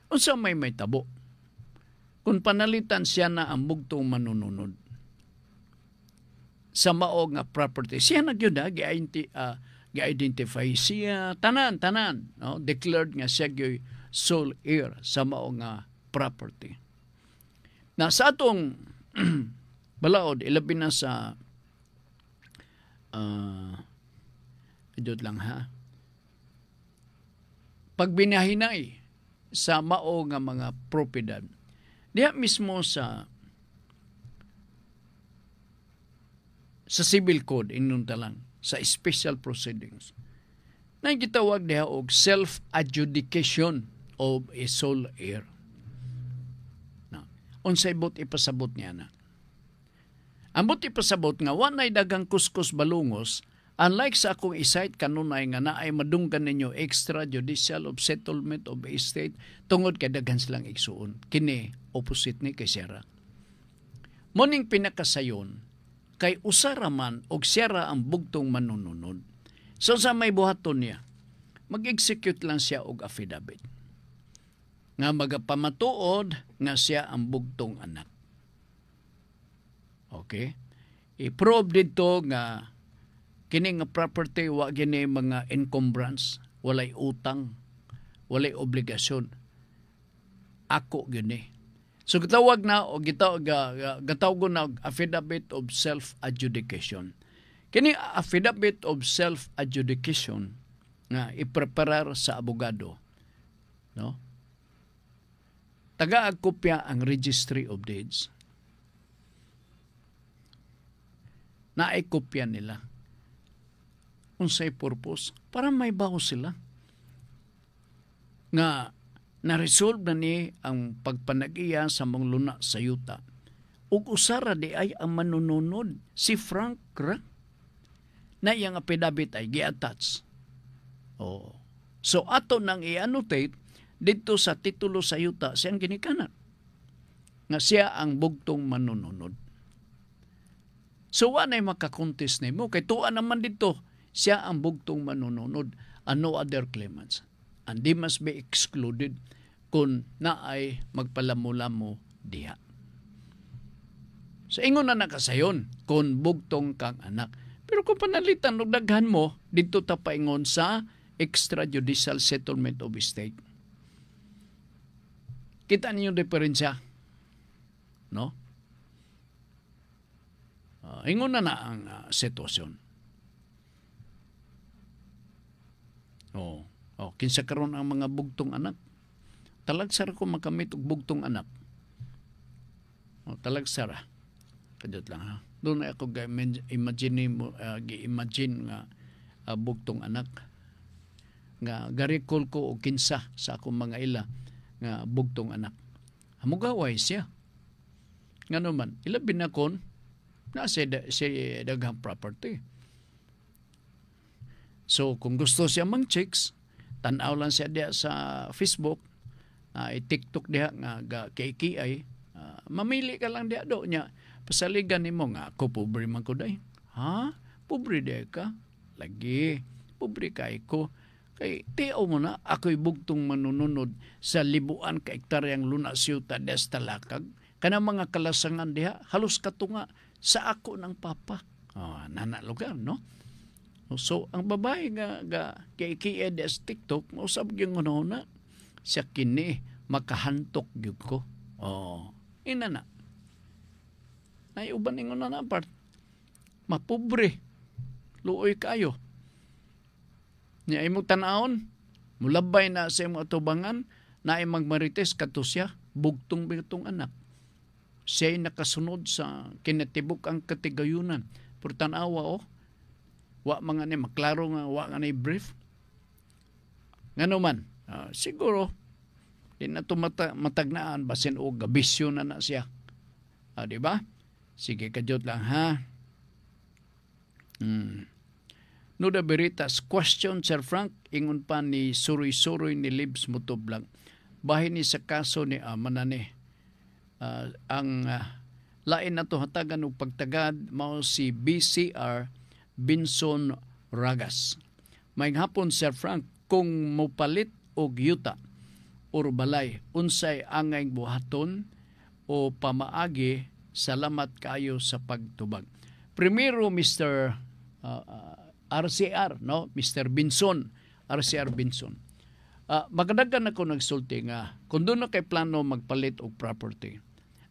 Unsa may tabo? Kung panalitan siya na ang bugtong manununod sa mao nga property, siya na gyud gi-identify siya tanan, no? Declared nga siya gyud sole heir sa mao nga property. Na sa atong balaod, ilabi na sa idot lang ha, pagbinahinay sa mao nga mga propiedad, diha mismo sa civil code inunta lang, sa special proceedings, na gitawag diha og self-adjudication of a sole heir. Unsay bot ipasabot niya na. Ang bot ipasabot nga wanay dagang kuskus balungos, unlike sa akong isite kanunay nga naay madunggan ninyo extrajudicial of settlement of estate tungod kay daghan silang igsuon. Kini opposite ni kay Sierra. Muning pinakasayon kay usara man og Sierra ang bugtong manununod. So sa may buhaton niya, mag-execute lang siya og affidavit nga magapamatuod nga siya ang bugtong anak. Okay? I-prove dito nga kini nga property wa gini mga encumbrance, walay utang, walay obligasyon. Ako gini. So gitawag na o gitawag na affidavit of self-adjudication. Kini affidavit of self-adjudication nga ipreparar sa abogado, no? Tagaag kopya ang Registry of Deeds. Naay kopya nila. Unsay purpose? Para may baho sila. Nga na-resolve na ni ang pagpanag-iya sa mga luna sa yuta. Ug usara di ay ang manununod si Frank ra na iyang affidavit ay gi-attach. So ato nang i-annotate dito sa titulo sa yuta siyang ginikanan nga siya ang bugtong manununod. So wanay makakontest nimo kay tuwa naman dito siya ang bugtong manununod and no other claimants. And they must be excluded kung naay magpalamulamo diha. So ingon na nakasayon kung bugtong kang anak. Pero kung panalitan og daghan mo dito ta paingon sa extrajudicial settlement of estate. Kita ninyo diferensya, no? Ingon na ang sitwasyon. Kinsa karon ang mga bugtong anak. Talagsara ko makamit og bugtong anak. Talagsara. kadot lang ha. Doon na ako imagine nga bugtong anak nga garikol ko og kinsa sa akong mga ila nga bugtong anak. Hamugaway siya. Ngano man, ilabi na kon na si daghang property. So kung gusto siya mang chicks, tanaw lang siya diya sa Facebook, TikTok diya nga KKI, mamili ka lang diya do niya. Pasaligan nimo nga ako pobre man ko day. Ha? Pobre day ka? Lagi. Pobre kay ko. Kay tiyaw mo na ako'y bugtong manununod sa libuan ka ektaryang lunasiyuta des talakag. Kana mga kalasangan diha halos katunga sa ako ng papa. Nana lugar, no? So ang babae nga kay des TikTok usab gyud ngono na siya kini makahantok gyud ko. Ina na. Nay uban ingon na part. Mapobre. Luoy kayo. Nya imo tan-aon, mulabay na sa imo atubangan na ay magmarites kadto siya bugtong bitong anak. Siya ay nakasunod sa kinatibuk ang katigayunan. Pero tan-awa wa mga ni maklaro nga wa nga ni brief. Ngano man, siguro di na to matagnaan basin og gabisyo na siya. Di ba? Sige, kadyot lang ha. Nuda Veritas, question Sir Frank, ingon pa ni Suroy-Suroy ni Libs Mutublang. Bahin ni sa kaso ni Manane. Ang lain na to hatagan o pagtagad mao si BCR Binson Ragas. May hapon Sir Frank, kung mopalit og yuta or balay, unsay angay buhaton o pamaagi, salamat kayo sa pagtubag. Primero, Mr. RCR, no? Mr. Binson, RCR Binson. Magdaghan ako nagsulti nga, kung doon na kay plano magpalit og property,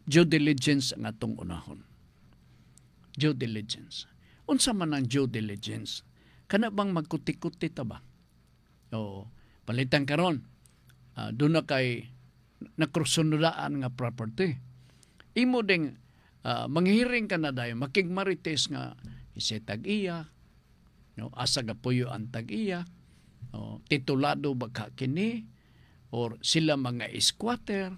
due diligence ang atong unahon. Due diligence. Unsa man ang due diligence? Kana bang magkuti-kuti ta ba? O, palitan karon. Doon na kay nakrusunodaan nga property. Imo ding manghiring ka na dayon, makigmarites nga isetag iya, no, asa gapuyo ang tag-iya, titulado baka kini, or sila mga squatter.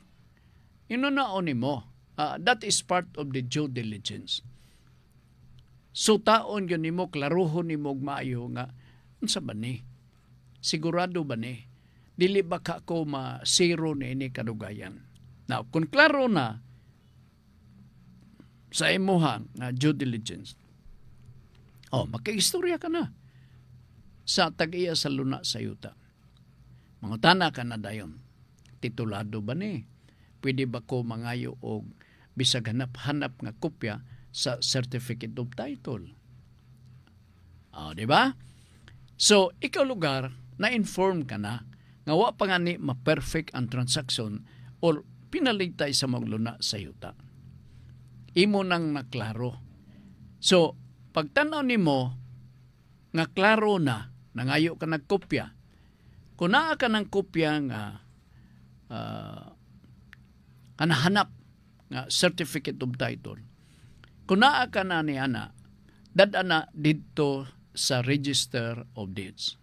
Inunaon nimo. That is part of the due diligence. So taon yun nimo, klaruhon nimo maayo nga, unsa ba ni? Sigurado ba ni? Dili ba ka ko ma-zero ni ini kadugayan? Now, kung klaro na sa imuhang due diligence, makaistorya ka na sa tag-iya sa luna sa yuta. Mangutana ka na dayon. Titulado ba ni? Pwede ba ko mangayo og bisag hanap nga kopya sa certificate of title? Di ba? So, ikaw lugar, na-inform ka na nga wa pa nga ni ma-perfect ang transaction or pinalitay sa magluna sa yuta. Imo nang naklaro. So, pagtanaw nimo nga klaro na nangayo ka nagkopya, kung naa ka ng kopya nga kanahanap nga certificate of title, kung naa ka na ni ana, dadana dito sa Register of Deeds.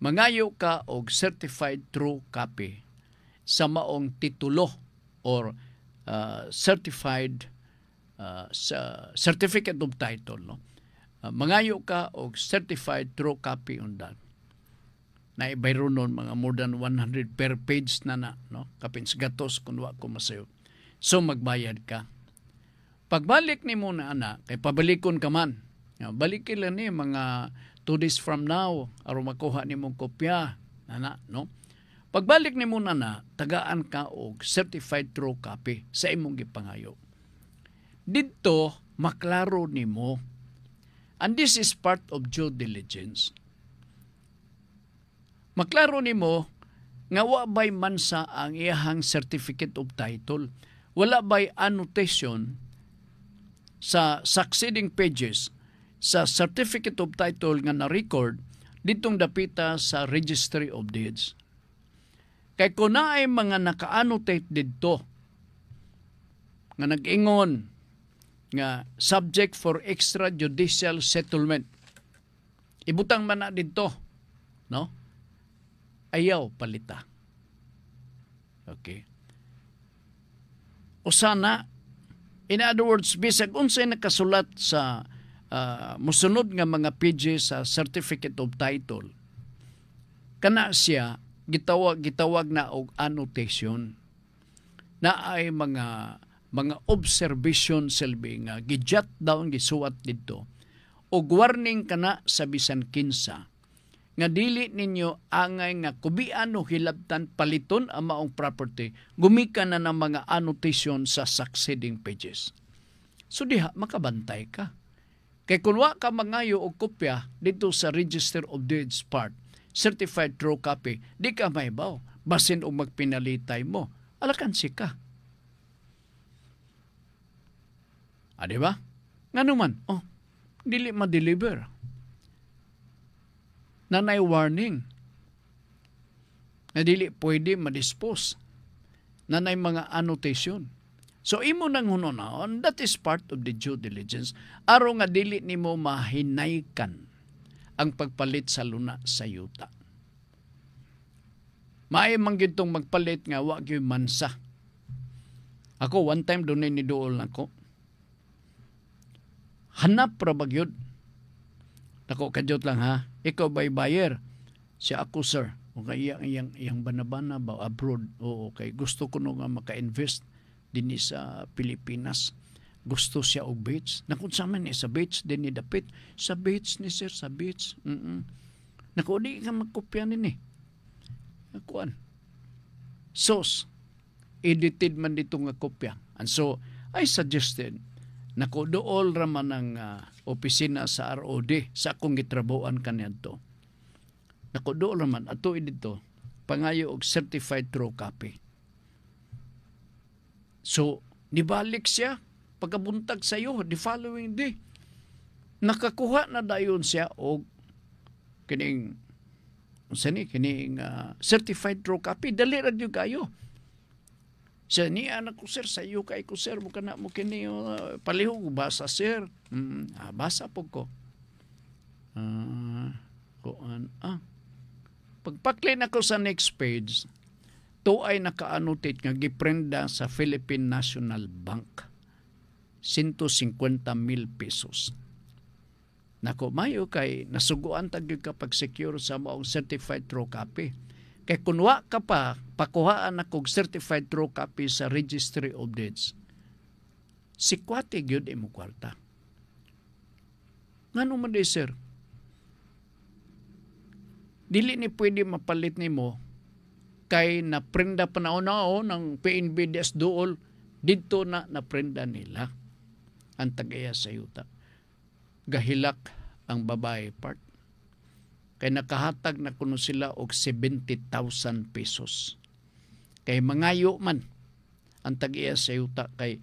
Mangayo ka og certified true copy sa maong titulo or certified certificate of title, no? Mangayo ka og certified true copy on that. Na ibayro nun mga more than 100 per page na no? Kapin sa gatos kung wa ko masayo. So magbayad ka. Pagbalik ni mo na ana, kay pabalikon ka man. Balikin lang ni mga 2 days from now aron makuha ni mong kopya. No? Pagbalik ni mo na tagaan ka og certified true copy sa imong gipangayo. Dito, maklaro ni mo. And this is part of due diligence. Maklaro ni mo nga wa bay mansa ang iyahang certificate of title. Wala bay annotation sa succeeding pages sa certificate of title nga na-record ditong dapita sa Registry of Deeds. Kay kung na ay mga naka-annotate dito nga nag-ingon nga subject for extrajudicial settlement. Ibutang man na dito, no? Ayaw palita. Okay. O sana, in other words, bisag unsay nakasulat sa musunod nga mga pages sa Certificate of Title, kana siya gitawag na og annotation na ay mga observation selbi nga gijot down gisuwat didto og warning kana sa bisan kinsa nga dili ninyo angay nga kubian o hilabtan paliton ang maong property gumikan na ng mga annotation sa succeeding pages. So diha makabantay ka. Kay kung wa ka mangayo og kopya dito sa Register of Deeds part, certified true copy, di ka mahibaw. Basin o magpinalitay mo, alakansi ka. Di ba? Nga naman, dili ma-deliver. Nanay warning. Na dili pwede ma-dispose. Nanay mga annotation. So imo nang hunonaon, that is part of the due diligence. Araw nga dili nimo mahinaykan ang pagpalit sa luna sa yuta. Maay man gyud tong magpalit nga wa gyud mansa. Ako one time dunay ni duol nako. Hanap ra bagyod. Nako kadyot lang ha. Ikaw ba'y buyer? Siya ako sir. O kay iyang banabana ba abroad? O kay gusto ko nga maka-invest dinhi sa Pilipinas. Gusto siya og beach. Nakun sa man sa beach din ni dapit. Sa beach ni sir, sa beach. Naku, di ka magkopya nini. Nakuan. Sos, edited man dito nga kopya. And so, I suggested, naku, dool raman ang opisina sa ROD sa akong gitrabuan kanyan to. Naku, dool raman, ato dito, pangayo og certified true copy. So, nibalik siya, pagkabuntag sa iyo, the following day, nakakuha na dayon siya og kining certified true copy. Dali ra gyud kayo. Siya ni anak ko sir, sa iyo kay ko sir, mo kana mo kini palihog basa sir. Basa po ko. Pagpakli na ko sa next page, to ay naka-annotate nga giprenda sa Philippine National Bank. 150,000 pesos. Nako, mayo kay nasuguan tagyod ka pag-secure sa maong certified true copy. Kay kunwa ka pa, pakuhaan ako certified true copy sa Registry of Deeds. Sikwate gyud imo kwarta. Ngano man di sir? Dili ni pwede mapalit nimo kay naprenda panahon ng PNBDS dool dito na naprenda nila ang tagaya sa yuta. Gahilak ang babae part. Kay nakahatag na kuno sila og 70,000 pesos. Kay mangayo man ang tagaya sa yuta kay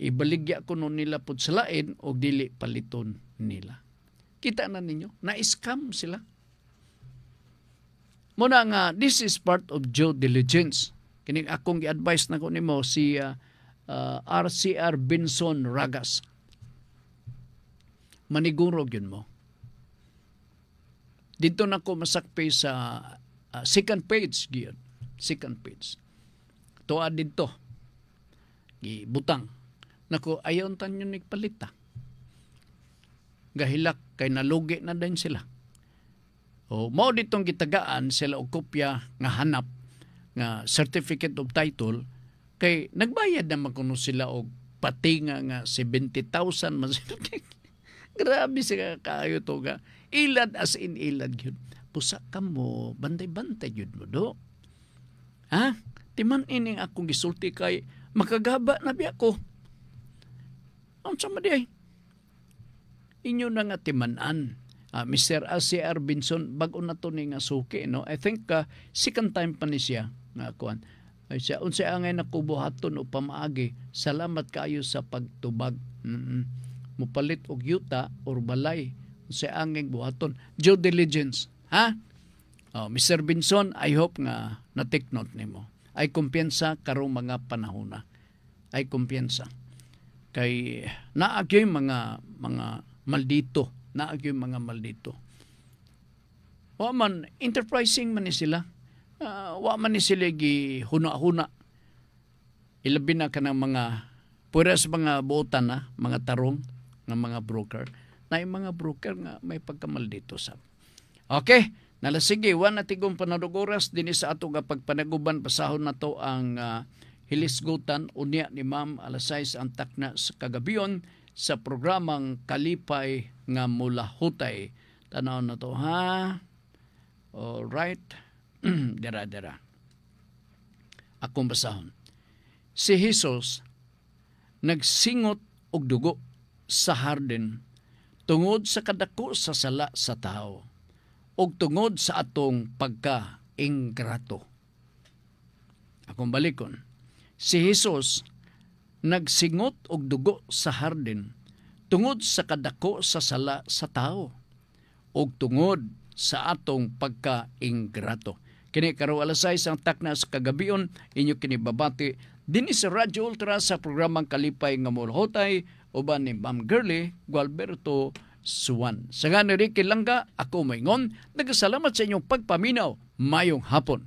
ibaligya kuno nila pud sa lain og dili paliton nila. Kita na ninyo, na-scam sila. Muna nga, this is part of due diligence. Kining akong gi-advise na ko nimo si RCR Binson Ragas. Manigurog yun mo. Dito na ko masakpi sa second page. Giyon. Second page. Tuwa dito. Gibutang. Naku, ayaw tanyo nagpalita. Gahilak kay nalugi na din sila. O mao ditong gitagaan sila og kopya nga hanap nga certificate of title kay nagbayad naman kuno sila og pati nga 70,000 man sila. Grabe siya kaayo to ga. Ilad as in ilad gyud. Pusa ka mo, bantay-bantay gyud mo do. Ha? Timan ining akong gisulti kay makagaba na biya ko. Unsa man di? Inyo na nga timanan. Mr. RCR Binson, bago na to ni nga suki, no? I think second time pa ni siya nga kuan. Ay siya unsay angay nakubuhaton o pamaagi. Salamat kayo sa pagtubag. Mupalit og yuta or balay unsay angay buhaton. Due diligence, ha? Mr. Binson, I hope nga na-take note nimo. Ay kumpiyansa karong mga panahona. Ay kumpiyansa. Kay naagyo mga maldito, naagyo mga maldito. Wa man enterprising man ni sila. Wa man ni sila gi huna-huna. Ilabi na kanang mga puras mga buotan na, mga tarong ng mga broker. Na yung mga broker nga may pagkamaldito sa. Okay, nalasige, wa na tigong panadog oras din sa ato nga pagpanaguban pasahon na to ang hilisgutan unya ni Ma'am alas 6 ang takna sa kagabiyon sa programang Kalipay nga mula hutay. Tanaw na to, ha? Alright. Dira. Akong basahon. Si Jesus nagsingot og dugo sa harden tungod sa kadako sa sala sa tao ug tungod sa atong pagka-ingrato. Akong balikon. Si Jesus nagsingot og dugo sa harden tungod sa kadako sa sala sa tao ug tungod sa atong pagka-ingrato. Kini karo alas 6 ang takna sa kagabion inyo kini babati dinhi sa Radyo Ultra sa programang Kalipay nga Mulhotay uban ni Ma'am Girly Gualberto Suwan. Sa nga ni Ricky Langga, ako maingon, nagasalamat sa inyong pagpaminaw. Mayong hapon.